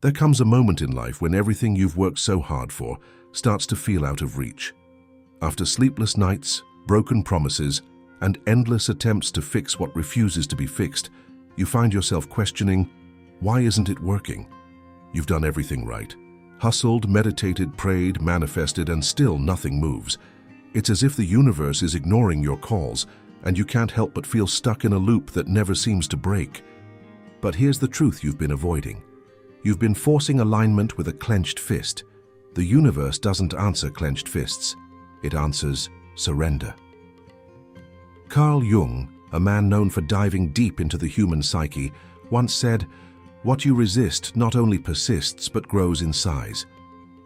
There comes a moment in life when everything you've worked so hard for starts to feel out of reach. After sleepless nights, broken promises, and endless attempts to fix what refuses to be fixed, you find yourself questioning, why isn't it working? You've done everything right. Hustled, meditated, prayed, manifested, and still nothing moves. It's as if the universe is ignoring your calls, and you can't help but feel stuck in a loop that never seems to break. But here's the truth you've been avoiding. You've been forcing alignment with a clenched fist. The universe doesn't answer clenched fists. It answers surrender. Carl Jung, a man known for diving deep into the human psyche, once said, "What you resist not only persists but grows in size."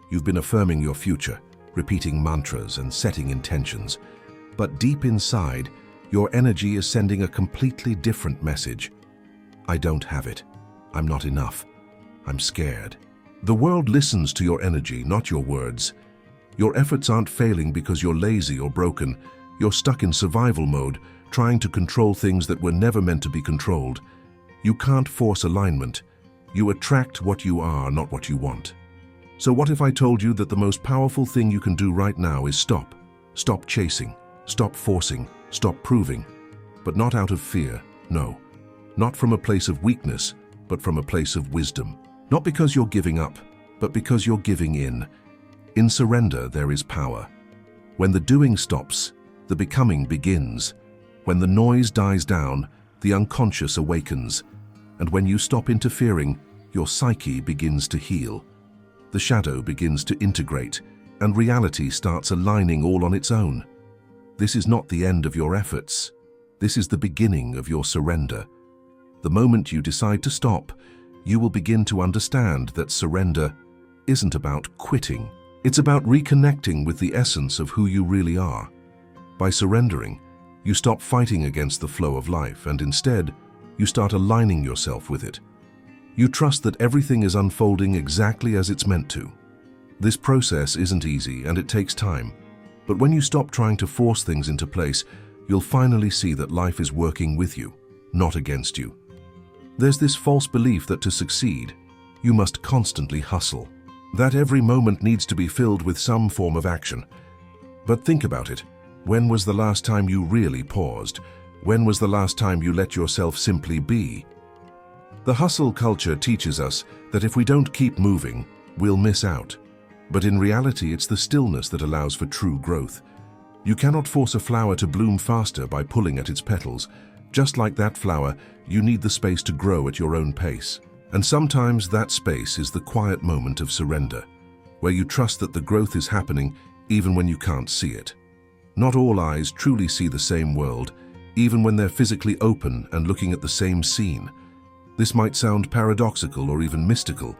You've been affirming your future, repeating mantras and setting intentions. But deep inside, your energy is sending a completely different message. I don't have it. I'm not enough. I'm scared. The world listens to your energy, not your words. Your efforts aren't failing because you're lazy or broken. You're stuck in survival mode, trying to control things that were never meant to be controlled. You can't force alignment. You attract what you are, not what you want. So what if I told you that the most powerful thing you can do right now is stop? Stop chasing, stop forcing, stop proving. But not out of fear, no. Not from a place of weakness, but from a place of wisdom. Not because you're giving up, but because you're giving in. In surrender, there is power. When the doing stops, the becoming begins. When the noise dies down, the unconscious awakens. And when you stop interfering, your psyche begins to heal. The shadow begins to integrate, and reality starts aligning all on its own. This is not the end of your efforts. This is the beginning of your surrender. The moment you decide to stop, you will begin to understand that surrender isn't about quitting. It's about reconnecting with the essence of who you really are. By surrendering, you stop fighting against the flow of life, and instead, you start aligning yourself with it. You trust that everything is unfolding exactly as it's meant to. This process isn't easy, and it takes time. But when you stop trying to force things into place, you'll finally see that life is working with you, not against you. There's this false belief that to succeed, you must constantly hustle. That every moment needs to be filled with some form of action. But think about it. When was the last time you really paused? When was the last time you let yourself simply be? The hustle culture teaches us that if we don't keep moving, we'll miss out. But in reality, it's the stillness that allows for true growth. You cannot force a flower to bloom faster by pulling at its petals. Just like that flower, you need the space to grow at your own pace. And sometimes that space is the quiet moment of surrender, where you trust that the growth is happening even when you can't see it. Not all eyes truly see the same world, even when they're physically open and looking at the same scene. This might sound paradoxical or even mystical,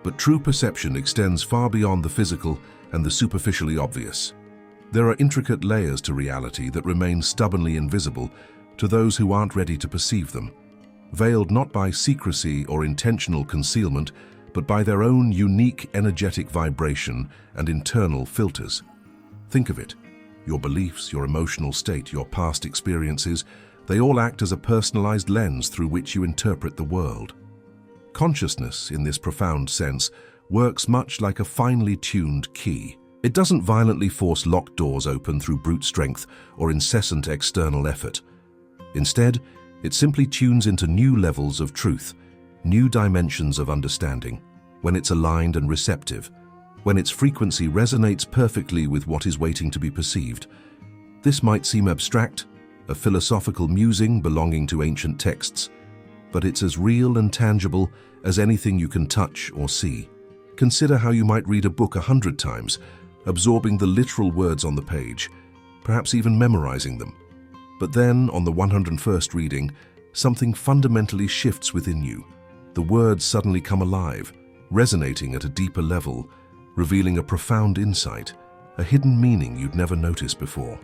but true perception extends far beyond the physical and the superficially obvious. There are intricate layers to reality that remain stubbornly invisible to those who aren't ready to perceive them, veiled not by secrecy or intentional concealment, but by their own unique energetic vibration and internal filters. Think of it. Your beliefs, your emotional state, your past experiences, they all act as a personalized lens through which you interpret the world. Consciousness, in this profound sense, works much like a finely tuned key. It doesn't violently force locked doors open through brute strength or incessant external effort. Instead, it simply tunes into new levels of truth, new dimensions of understanding, when it's aligned and receptive, when its frequency resonates perfectly with what is waiting to be perceived. This might seem abstract, a philosophical musing belonging to ancient texts, but it's as real and tangible as anything you can touch or see. Consider how you might read a book 100 times, absorbing the literal words on the page, perhaps even memorizing them. But then, on the 101st reading, something fundamentally shifts within you. The words suddenly come alive, resonating at a deeper level, revealing a profound insight, a hidden meaning you'd never noticed before.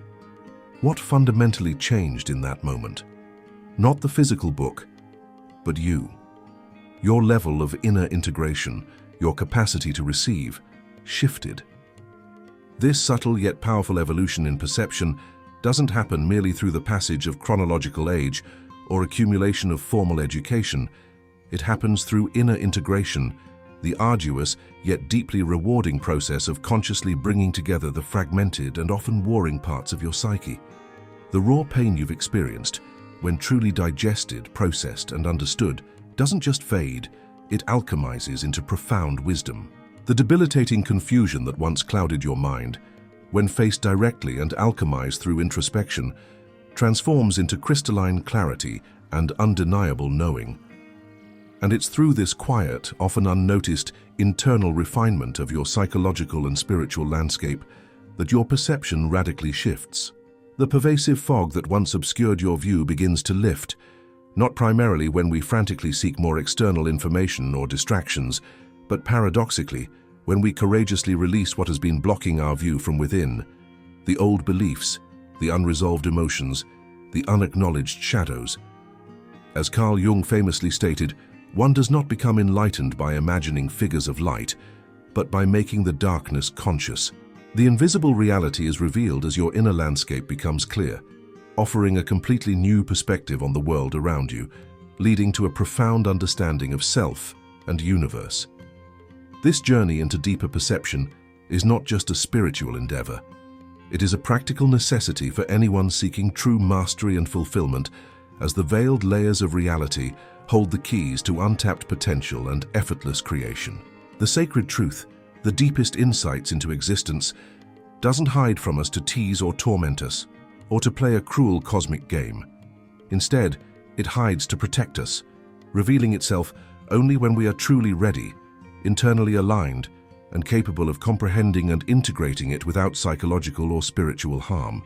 What fundamentally changed in that moment? Not the physical book, but you. Your level of inner integration, your capacity to receive, shifted. This subtle yet powerful evolution in perception doesn't happen merely through the passage of chronological age or accumulation of formal education. It happens through inner integration, the arduous yet deeply rewarding process of consciously bringing together the fragmented and often warring parts of your psyche. The raw pain you've experienced, when truly digested, processed, and understood, doesn't just fade, it alchemizes into profound wisdom. The debilitating confusion that once clouded your mind, when faced directly and alchemized through introspection, transforms into crystalline clarity and undeniable knowing. And it's through this quiet, often unnoticed, internal refinement of your psychological and spiritual landscape that your perception radically shifts. The pervasive fog that once obscured your view begins to lift, not primarily when we frantically seek more external information or distractions, but paradoxically, when we courageously release what has been blocking our view from within, the old beliefs, the unresolved emotions, the unacknowledged shadows. As Carl Jung famously stated, one does not become enlightened by imagining figures of light, but by making the darkness conscious. The invisible reality is revealed as your inner landscape becomes clear, offering a completely new perspective on the world around you, leading to a profound understanding of self and universe. This journey into deeper perception is not just a spiritual endeavor. It is a practical necessity for anyone seeking true mastery and fulfillment, as the veiled layers of reality hold the keys to untapped potential and effortless creation. The sacred truth, the deepest insights into existence, doesn't hide from us to tease or torment us, or to play a cruel cosmic game. Instead, it hides to protect us, revealing itself only when we are truly ready, internally aligned, and capable of comprehending and integrating it without psychological or spiritual harm.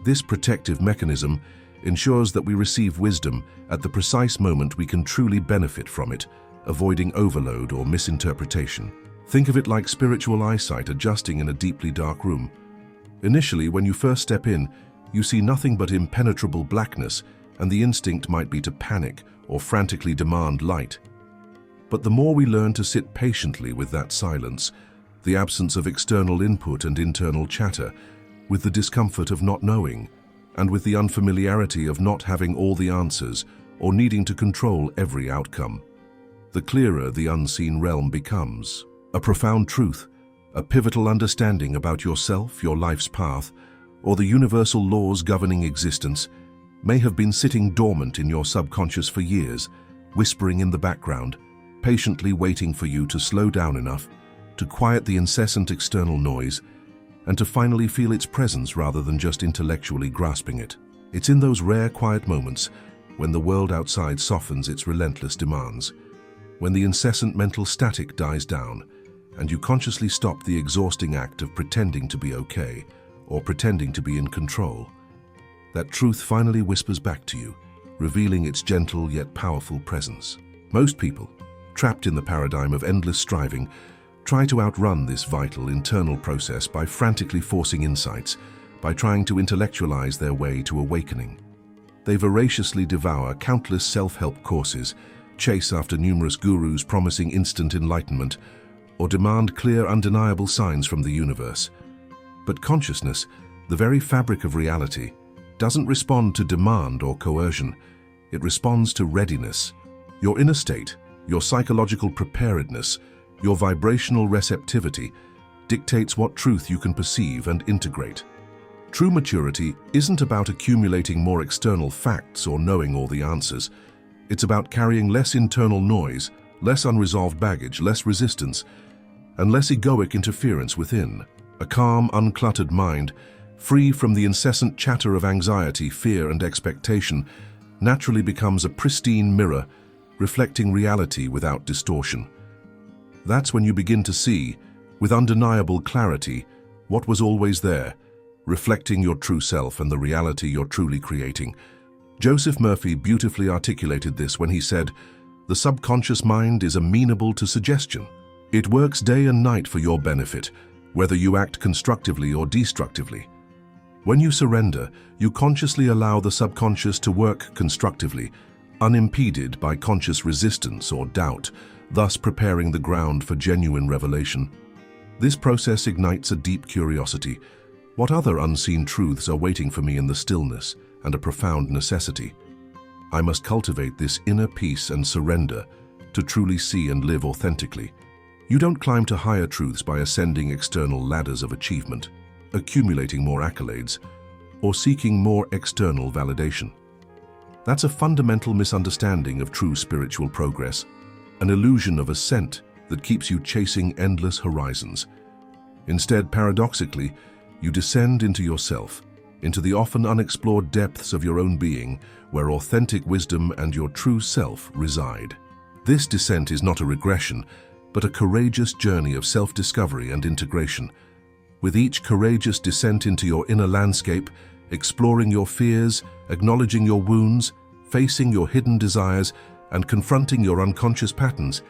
This protective mechanism ensures that we receive wisdom at the precise moment we can truly benefit from it, avoiding overload or misinterpretation. Think of it like spiritual eyesight adjusting in a deeply dark room. Initially, when you first step in, you see nothing but impenetrable blackness, and the instinct might be to panic or frantically demand light. But the more we learn to sit patiently with that silence, the absence of external input and internal chatter, with the discomfort of not knowing, and with the unfamiliarity of not having all the answers or needing to control every outcome, the clearer the unseen realm becomes. A profound truth, a pivotal understanding about yourself, your life's path, or the universal laws governing existence may have been sitting dormant in your subconscious for years, whispering in the background, patiently waiting for you to slow down enough to quiet the incessant external noise and to finally feel its presence rather than just intellectually grasping it. It's in those rare quiet moments when the world outside softens its relentless demands, when the incessant mental static dies down, and you consciously stop the exhausting act of pretending to be okay or pretending to be in control, that truth finally whispers back to you, revealing its gentle yet powerful presence. Most people, trapped in the paradigm of endless striving, try to outrun this vital internal process by frantically forcing insights, by trying to intellectualize their way to awakening. They voraciously devour countless self-help courses, chase after numerous gurus promising instant enlightenment, or demand clear, undeniable signs from the universe. But consciousness, the very fabric of reality, doesn't respond to demand or coercion. It responds to readiness. Your inner state, your psychological preparedness, your vibrational receptivity dictates what truth you can perceive and integrate. True maturity isn't about accumulating more external facts or knowing all the answers. It's about carrying less internal noise, less unresolved baggage, less resistance, and less egoic interference within. A calm, uncluttered mind, free from the incessant chatter of anxiety, fear, and expectation, naturally becomes a pristine mirror, reflecting reality without distortion. That's when you begin to see, with undeniable clarity, what was always there, reflecting your true self and the reality you're truly creating. Joseph Murphy beautifully articulated this when he said, "The subconscious mind is amenable to suggestion. It works day and night for your benefit, whether you act constructively or destructively. When you surrender, you consciously allow the subconscious to work constructively, unimpeded by conscious resistance or doubt, thus preparing the ground for genuine revelation. This process ignites a deep curiosity. What other unseen truths are waiting for me in the stillness, and a profound necessity? I must cultivate this inner peace and surrender to truly see and live authentically, You don't climb to higher truths by ascending external ladders of achievement, accumulating more accolades, or seeking more external validation. That's a fundamental misunderstanding of true spiritual progress, an illusion of ascent that keeps you chasing endless horizons. Instead, paradoxically, you descend into yourself, into the often unexplored depths of your own being, where authentic wisdom and your true self reside. This descent is not a regression, but a courageous journey of self-discovery and integration. With each courageous descent into your inner landscape, exploring your fears, acknowledging your wounds, facing your hidden desires, and confronting your unconscious patterns,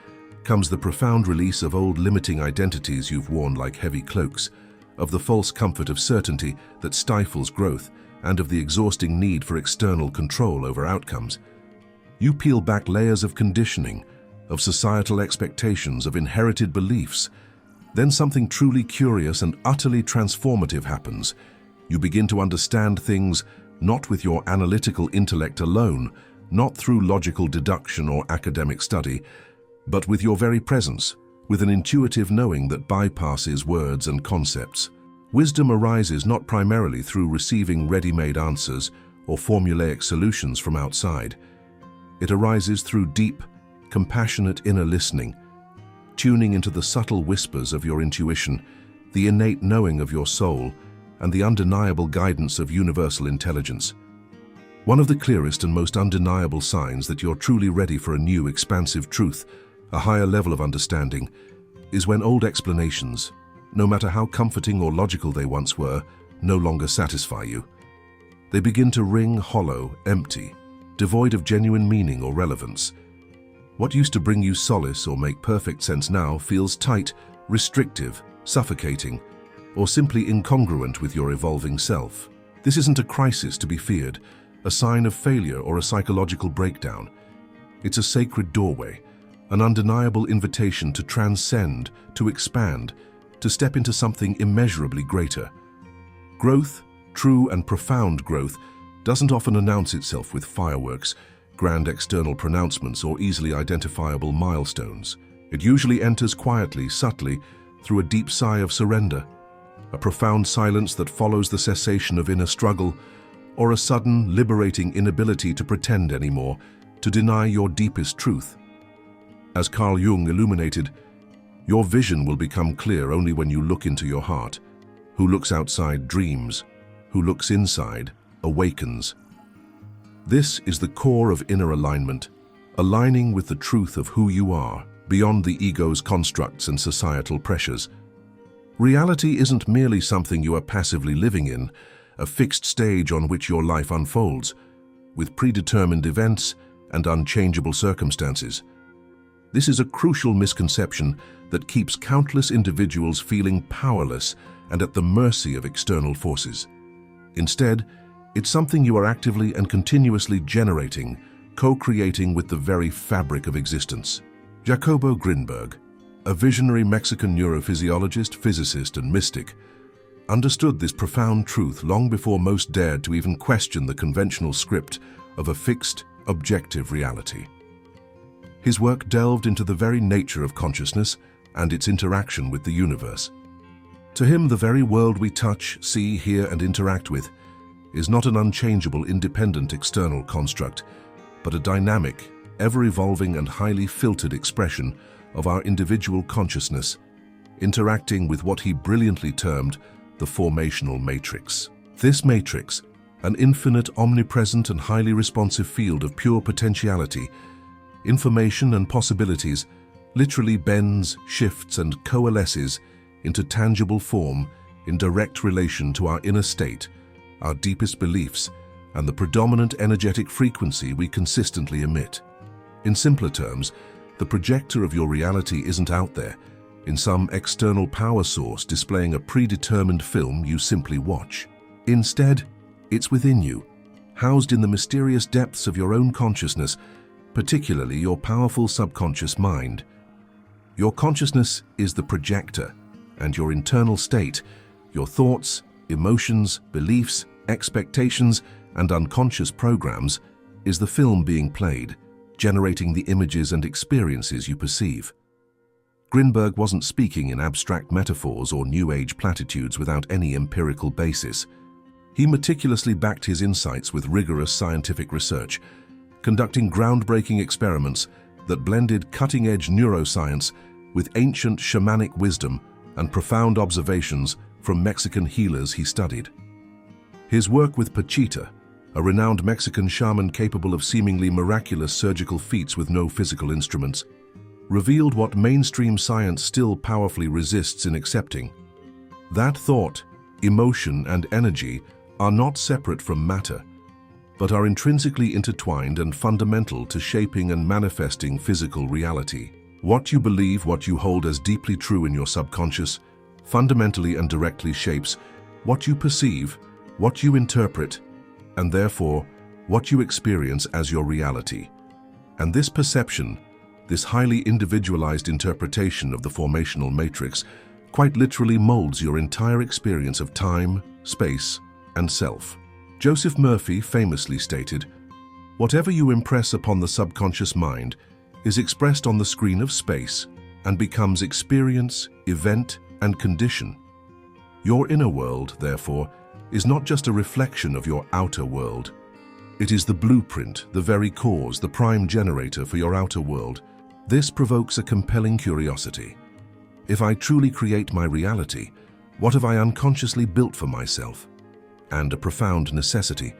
comes the profound release of old limiting identities you've worn like heavy cloaks, of the false comfort of certainty that stifles growth, and of the exhausting need for external control over outcomes. You peel back layers of conditioning, of societal expectations, of inherited beliefs. Then something truly curious and utterly transformative happens. You begin to understand things not with your analytical intellect alone, not through logical deduction or academic study, but with your very presence, with an intuitive knowing that bypasses words and concepts. Wisdom arises not primarily through receiving ready-made answers or formulaic solutions from outside. It arises through deep, compassionate inner listening, tuning into the subtle whispers of your intuition, the innate knowing of your soul, and the undeniable guidance of universal intelligence. One of the clearest and most undeniable signs that you're truly ready for a new, expansive truth, a higher level of understanding, is when old explanations, no matter how comforting or logical they once were, no longer satisfy you. They begin to ring hollow, empty, devoid of genuine meaning or relevance. What used to bring you solace or make perfect sense now feels tight, restrictive, suffocating, or simply incongruent with your evolving self. This isn't a crisis to be feared, a sign of failure or a psychological breakdown. It's a sacred doorway, an undeniable invitation to transcend, to expand, to step into something immeasurably greater. Growth, true and profound growth, doesn't often announce itself with fireworks, grand external pronouncements, or easily identifiable milestones. It usually enters quietly, subtly, through a deep sigh of surrender, a profound silence that follows the cessation of inner struggle, or a sudden, liberating inability to pretend anymore, to deny your deepest truth. As Carl Jung illuminated, your vision will become clear only when you look into your heart. Who looks outside dreams, who looks inside awakens. This is the core of inner alignment, aligning with the truth of who you are, beyond the ego's constructs and societal pressures. Reality isn't merely something you are passively living in, a fixed stage on which your life unfolds, with predetermined events and unchangeable circumstances. This is a crucial misconception that keeps countless individuals feeling powerless and at the mercy of external forces. Instead, it's something you are actively and continuously generating, co-creating with the very fabric of existence. Jacobo Grinberg, a visionary Mexican neurophysiologist, physicist, and mystic, understood this profound truth long before most dared to even question the conventional script of a fixed, objective reality. His work delved into the very nature of consciousness and its interaction with the universe. To him, the very world we touch, see, hear, and interact with is not an unchangeable, independent external construct, but a dynamic, ever-evolving and highly filtered expression of our individual consciousness, interacting with what he brilliantly termed the formational matrix. This matrix, an infinite, omnipresent, and highly responsive field of pure potentiality, information, and possibilities, literally bends, shifts, and coalesces into tangible form in direct relation to our inner state, our deepest beliefs, and the predominant energetic frequency we consistently emit. In simpler terms, the projector of your reality isn't out there, in some external power source displaying a predetermined film you simply watch. Instead, it's within you, housed in the mysterious depths of your own consciousness, particularly your powerful subconscious mind. Your consciousness is the projector, and your internal state, your thoughts, emotions, beliefs, expectations, and unconscious programs, is the film being played, generating the images and experiences you perceive. Grinberg wasn't speaking in abstract metaphors or New Age platitudes without any empirical basis. He meticulously backed his insights with rigorous scientific research, conducting groundbreaking experiments that blended cutting-edge neuroscience with ancient shamanic wisdom and profound observations from Mexican healers he studied. His work with Pachita, a renowned Mexican shaman capable of seemingly miraculous surgical feats with no physical instruments, revealed what mainstream science still powerfully resists in accepting: that thought, emotion, and energy are not separate from matter, but are intrinsically intertwined and fundamental to shaping and manifesting physical reality. What you believe, what you hold as deeply true in your subconscious, fundamentally and directly shapes what you perceive, what you interpret, and therefore what you experience as your reality. And this perception, this highly individualized interpretation of the formational matrix, quite literally molds your entire experience of time, space, and self. Joseph Murphy famously stated, "Whatever you impress upon the subconscious mind is expressed on the screen of space and becomes experience, event, and condition. Your inner world, therefore, is not just a reflection of your outer world. It is the blueprint, the very cause, the prime generator for your outer world." This provokes a compelling curiosity. If I truly create my reality, what have I unconsciously built for myself? And a profound necessity: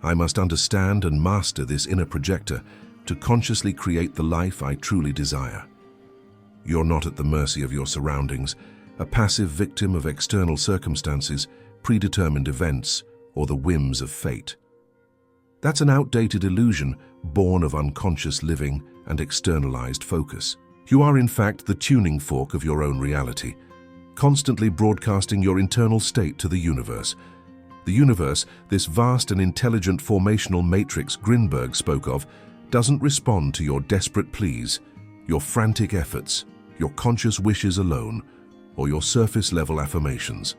I must understand and master this inner projector to consciously create the life I truly desire. You're not at the mercy of your surroundings, a passive victim of external circumstances, predetermined events, or the whims of fate. That's an outdated illusion born of unconscious living and externalized focus. You are in fact the tuning fork of your own reality, constantly broadcasting your internal state to the universe. The universe, this vast and intelligent formational matrix Grinberg spoke of, doesn't respond to your desperate pleas, your frantic efforts, your conscious wishes alone, or your surface-level affirmations.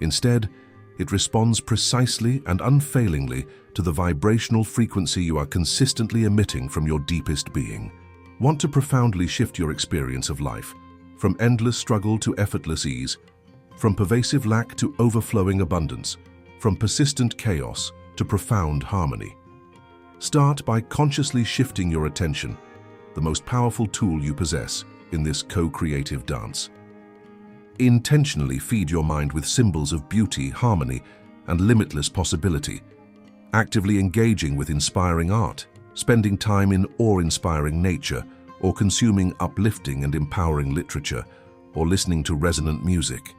Instead, it responds precisely and unfailingly to the vibrational frequency you are consistently emitting from your deepest being. Want to profoundly shift your experience of life, from endless struggle to effortless ease, from pervasive lack to overflowing abundance, from persistent chaos to profound harmony? Start by consciously shifting your attention, the most powerful tool you possess in this co-creative dance. Intentionally feed your mind with symbols of beauty, harmony, and limitless possibility, actively engaging with inspiring art, spending time in awe-inspiring nature, or consuming uplifting and empowering literature, or listening to resonant music.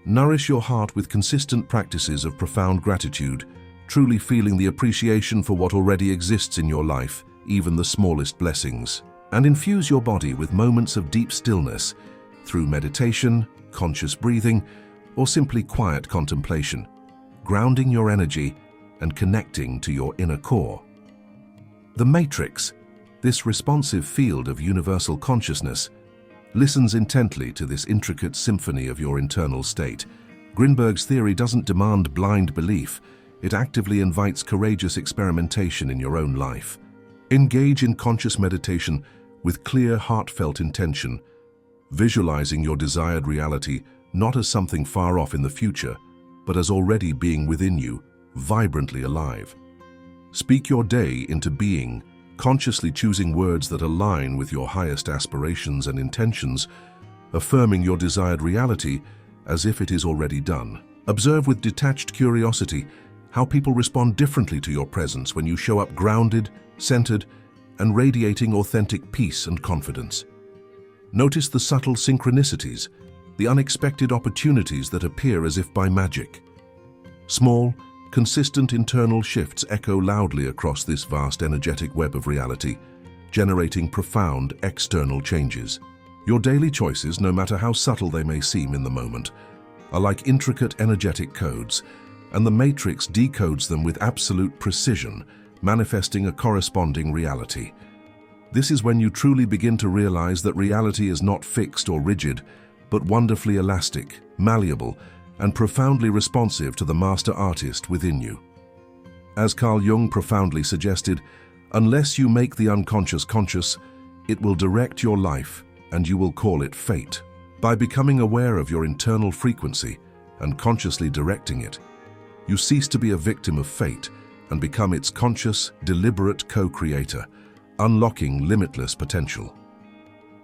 Nourish your heart with consistent practices of profound gratitude, truly feeling the appreciation for what already exists in your life, even the smallest blessings. And infuse your body with moments of deep stillness through meditation, conscious breathing, or simply quiet contemplation, grounding your energy and connecting to your inner core. The Matrix, this responsive field of universal consciousness, listens intently to this intricate symphony of your internal state. Grinberg's theory doesn't demand blind belief. It actively invites courageous experimentation in your own life. Engage in conscious meditation with clear, heartfelt intention, visualizing your desired reality not as something far off in the future, but as already being within you, vibrantly alive. Speak your day into being, consciously choosing words that align with your highest aspirations and intentions, affirming your desired reality as if it is already done. Observe with detached curiosity how people respond differently to your presence when you show up grounded, centered, and radiating authentic peace and confidence. Notice the subtle synchronicities, the unexpected opportunities that appear as if by magic. Small, consistent internal shifts echo loudly across this vast energetic web of reality, generating profound external changes. Your daily choices, no matter how subtle they may seem in the moment, are like intricate energetic codes, and the matrix decodes them with absolute precision, manifesting a corresponding reality. This is when you truly begin to realize that reality is not fixed or rigid, but wonderfully elastic, malleable, and profoundly responsive to the master artist within you. As Carl Jung profoundly suggested, unless you make the unconscious conscious, it will direct your life and you will call it fate. By becoming aware of your internal frequency and consciously directing it, you cease to be a victim of fate and become its conscious, deliberate co-creator, unlocking limitless potential.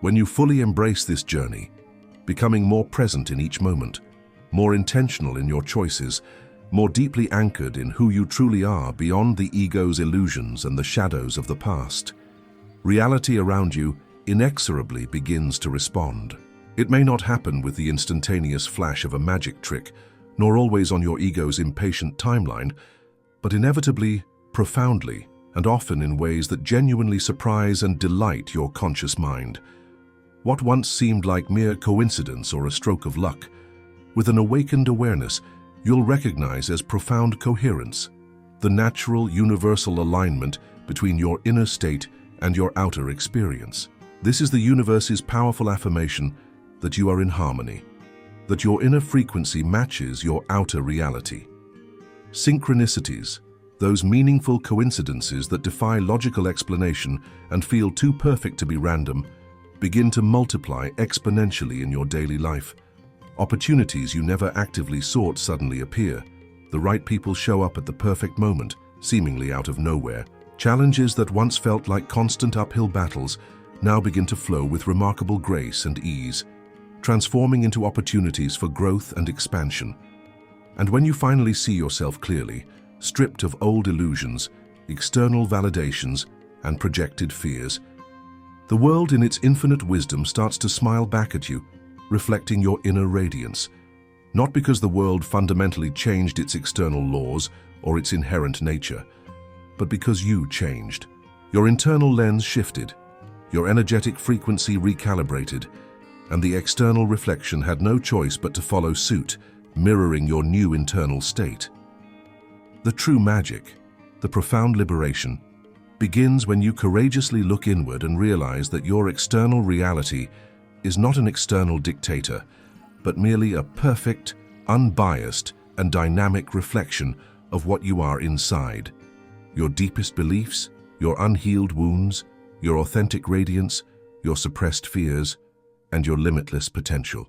When you fully embrace this journey, becoming more present in each moment, more intentional in your choices, more deeply anchored in who you truly are beyond the ego's illusions and the shadows of the past, reality around you inexorably begins to respond. It may not happen with the instantaneous flash of a magic trick, nor always on your ego's impatient timeline, but inevitably, profoundly, and often in ways that genuinely surprise and delight your conscious mind. What once seemed like mere coincidence or a stroke of luck, with an awakened awareness, you'll recognize as profound coherence, the natural, universal alignment between your inner state and your outer experience. This is the universe's powerful affirmation that you are in harmony, that your inner frequency matches your outer reality. Synchronicities, those meaningful coincidences that defy logical explanation and feel too perfect to be random, begin to multiply exponentially in your daily life. Opportunities you never actively sought suddenly appear. The right people show up at the perfect moment, seemingly out of nowhere. Challenges that once felt like constant uphill battles now begin to flow with remarkable grace and ease, transforming into opportunities for growth and expansion. And when you finally see yourself clearly, stripped of old illusions, external validations, and projected fears, the world in its infinite wisdom starts to smile back at you, reflecting your inner radiance. Not because the world fundamentally changed its external laws or its inherent nature, but because you changed. Your internal lens shifted, your energetic frequency recalibrated, and the external reflection had no choice but to follow suit, mirroring your new internal state. The true magic, the profound liberation, begins when you courageously look inward and realize that your external reality is not an external dictator, but merely a perfect, unbiased, and dynamic reflection of what you are inside. Your deepest beliefs, your unhealed wounds, your authentic radiance, your suppressed fears, and your limitless potential.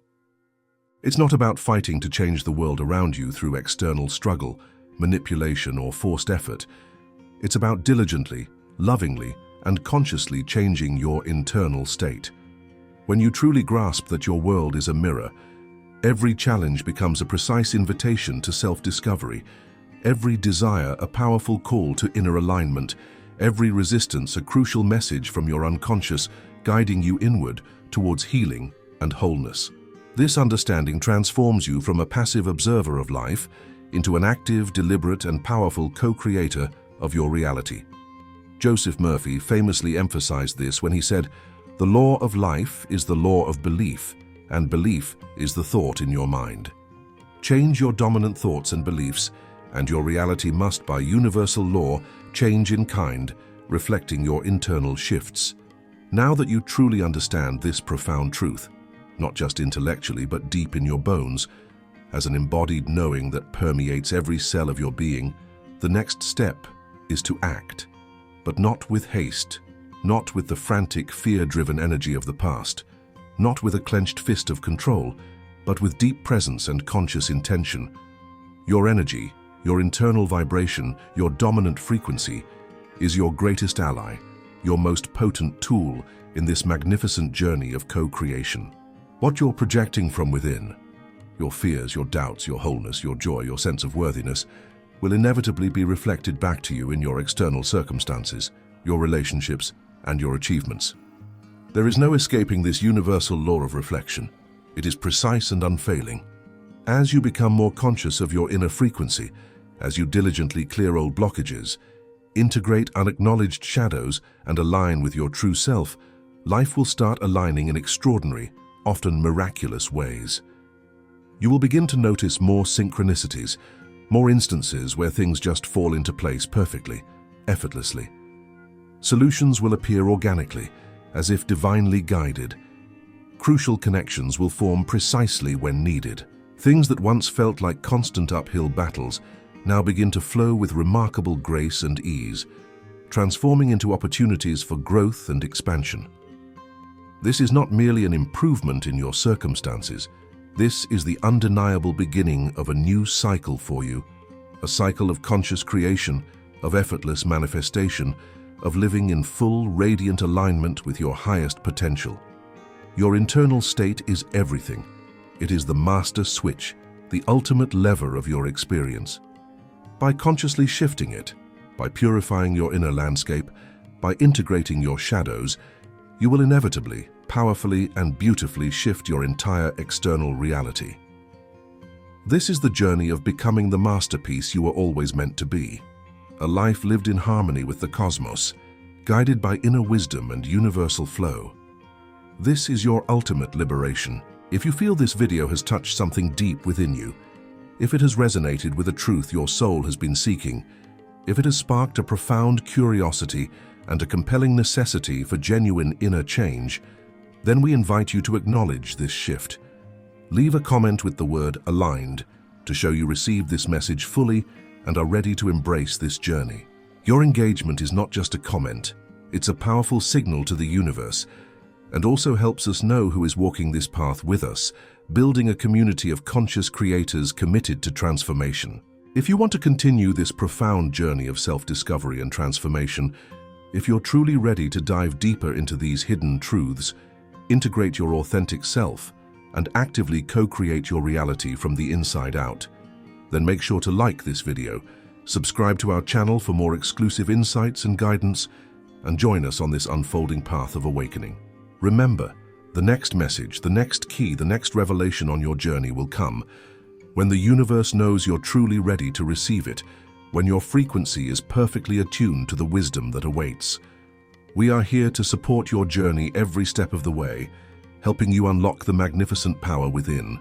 It's not about fighting to change the world around you through external struggle, manipulation, or forced effort. It's about diligently, lovingly, and consciously changing your internal state. When you truly grasp that your world is a mirror, every challenge becomes a precise invitation to self-discovery, every desire a powerful call to inner alignment, every resistance a crucial message from your unconscious guiding you inward towards healing and wholeness. This understanding transforms you from a passive observer of life into an active, deliberate, and powerful co-creator of your reality. Joseph Murphy famously emphasized this when he said, "The law of life is the law of belief, and belief is the thought in your mind." Change your dominant thoughts and beliefs, and your reality must, by universal law, change in kind, reflecting your internal shifts. Now that you truly understand this profound truth, not just intellectually but deep in your bones, as an embodied knowing that permeates every cell of your being, the next step is to act, but not with haste, not with the frantic, fear-driven energy of the past, not with a clenched fist of control, but with deep presence and conscious intention. Your energy, your internal vibration, your dominant frequency, is your greatest ally, your most potent tool in this magnificent journey of co-creation. What you're projecting from within, your fears, your doubts, your wholeness, your joy, your sense of worthiness, will inevitably be reflected back to you in your external circumstances, your relationships, and your achievements. There is no escaping this universal law of reflection. It is precise and unfailing. As you become more conscious of your inner frequency, as you diligently clear old blockages, integrate unacknowledged shadows, and align with your true self, life will start aligning in extraordinary, often miraculous ways. You will begin to notice more synchronicities, more instances where things just fall into place perfectly, effortlessly. Solutions will appear organically, as if divinely guided. Crucial connections will form precisely when needed. Things that once felt like constant uphill battles now begin to flow with remarkable grace and ease, transforming into opportunities for growth and expansion. This is not merely an improvement in your circumstances. This is the undeniable beginning of a new cycle for you, a cycle of conscious creation, of effortless manifestation, of living in full, radiant alignment with your highest potential. Your internal state is everything. It is the master switch, the ultimate lever of your experience. By consciously shifting it, by purifying your inner landscape, by integrating your shadows, you will inevitably, powerfully and beautifully shift your entire external reality. This is the journey of becoming the masterpiece you were always meant to be. A life lived in harmony with the cosmos, guided by inner wisdom and universal flow. This is your ultimate liberation. If you feel this video has touched something deep within you, if it has resonated with a truth your soul has been seeking, if it has sparked a profound curiosity and a compelling necessity for genuine inner change, then we invite you to acknowledge this shift. Leave a comment with the word aligned to show you received this message fully and are ready to embrace this journey. Your engagement is not just a comment, it's a powerful signal to the universe, and also helps us know who is walking this path with us, building a community of conscious creators committed to transformation. If you want to continue this profound journey of self-discovery and transformation, if you're truly ready to dive deeper into these hidden truths, integrate your authentic self, and actively co-create your reality from the inside out, then make sure to like this video, subscribe to our channel for more exclusive insights and guidance, and join us on this unfolding path of awakening. Remember, the next message, the next key, the next revelation on your journey will come when the universe knows you're truly ready to receive it, when your frequency is perfectly attuned to the wisdom that awaits. We are here to support your journey every step of the way, helping you unlock the magnificent power within.